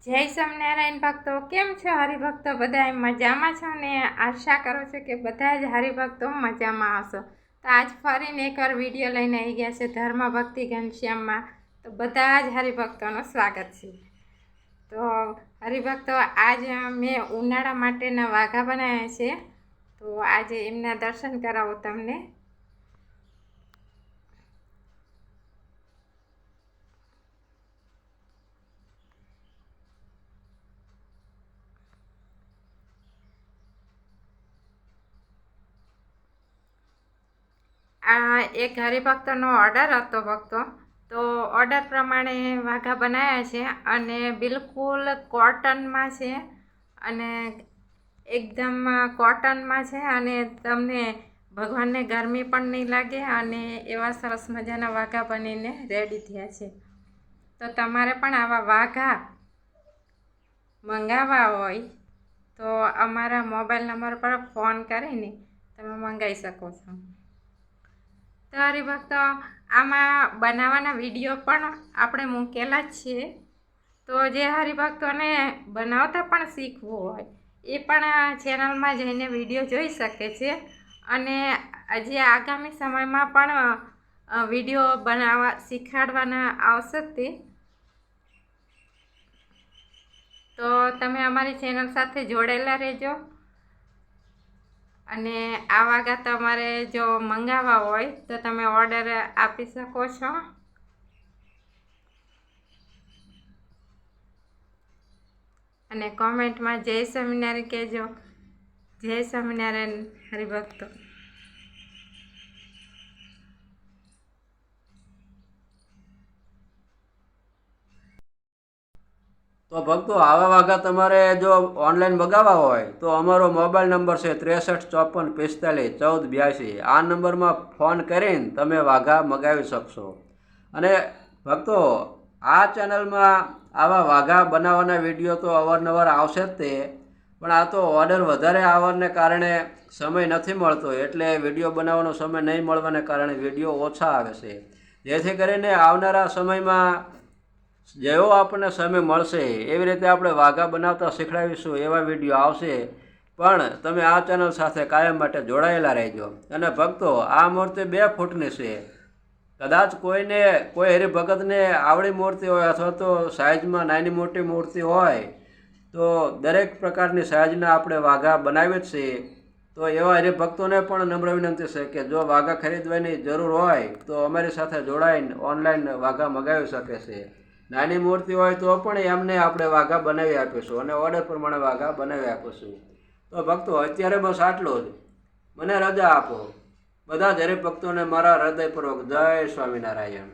જય સ્વામિનારાયણ ભક્તો, કેમ છો હરિભક્તો? બધા મજામાં છો ને? આશા કરું છું કે બધા જ હરિભક્તો મજામાં આવશો. તો આજ ફરીને એકવાર વિડીયો લઈને આવી ગયા છે ધર્મ ભક્તિ ઘનશ્યામમાં. તો બધા જ હરિભક્તોનું સ્વાગત છે. તો હરિભક્તો, આજ મેં ઉનાળા માટેના વાઘા બનાવ્યા છે. તો આજે એમના દર્શન કરાવો તમને. આ એક હરિભક્તનો ઓર્ડર હતો ભક્તો. તો ઓર્ડર પ્રમાણે વાઘા બનાવ્યા છે અને બિલકુલ કોટનમાં છે અને એકદમ કોટનમાં છે અને તમને ભગવાનને ગરમી પણ નહીં લાગે અને એવા સરસ મજાના વાઘા બનીને રેડી થયા છે. તો તમારે પણ આવા વાઘા મંગાવવા હોય તો અમારા મોબાઈલ નંબર પર ફોન કરીને તમે મંગાવી શકો છો. તો હરિભક્તો, આમાં બનાવવાના વિડીયો પણ આપણે મૂકેલા જ છે. તો જે હરિભક્તોને બનાવતા પણ શીખવું હોય એ પણ ચેનલમાં જઈને વિડીયો જોઈ શકે છે અને જે આગામી સમયમાં પણ વિડીયો બનાવવા શીખવાડવાના આવશે તે. તો તમે અમારી ચેનલ સાથે જોડેલા રહેજો અને આ વાઘા તમારે જો મંગાવવા હોય તો તમે ઓર્ડર આપી શકો છો. અને કોમેન્ટમાં જય સ્વામિનારાયણ કહેજો. જય સ્વામિનારાયણ હરિભક્તો. તો ભક્તો, આવા વાઘા તમારે જો ઓનલાઈન મગાવવા હોય તો અમારો મોબાઈલ નંબર છે 6354451482. આ નંબરમાં ફોન કરીને તમે વાઘા મગાવી શકશો. અને ભક્તો, આ ચેનલમાં આવા વાઘા બનાવવાના વિડીયો તો અવારનવાર આવશે જ તે, પણ આ તો ઓર્ડર વધારે આવવાને કારણે સમય નથી મળતો, એટલે વિડીયો બનાવવાનો સમય નહીં મળવાને કારણે વિડીયો ઓછા આવે છે. જેથી કરીને આવનારા સમયમાં જેવો આપણને સમય મળશે એવી રીતે આપણે વાઘા બનાવતા શીખડાવીશું, એવા વિડીયો આવશે. પણ તમે આ ચેનલ સાથે કાયમ માટે જોડાયેલા રહેજો. અને ભક્તો, આ મૂર્તિ 2 ફૂટની છે. કદાચ કોઈ હરિભગતને આવડી મૂર્તિ હોય અથવા તો સાઇઝમાં નાની મોટી મૂર્તિ હોય તો દરેક પ્રકારની સાઇઝના આપણે વાઘા બનાવીએ જ છીએ. તો એવા હરિભક્તોને પણ નમ્ર વિનંતી છે કે જો વાઘા ખરીદવાની જરૂર હોય તો અમારી સાથે જોડાઈને ઓનલાઈન વાઘા મગાવી શકે છે. નાની મૂર્તિ હોય તો પણ એમને આપણે વાઘા બનાવી આપીશું અને ઓર્ડર પ્રમાણે વાઘા બનાવી આપીશું. તો ભક્તો, અત્યારે બસ આટલું જ. મને રજા આપો. બધા જ હરિભક્તોને મારા હૃદયપૂર્વક જય સ્વામિનારાયણ.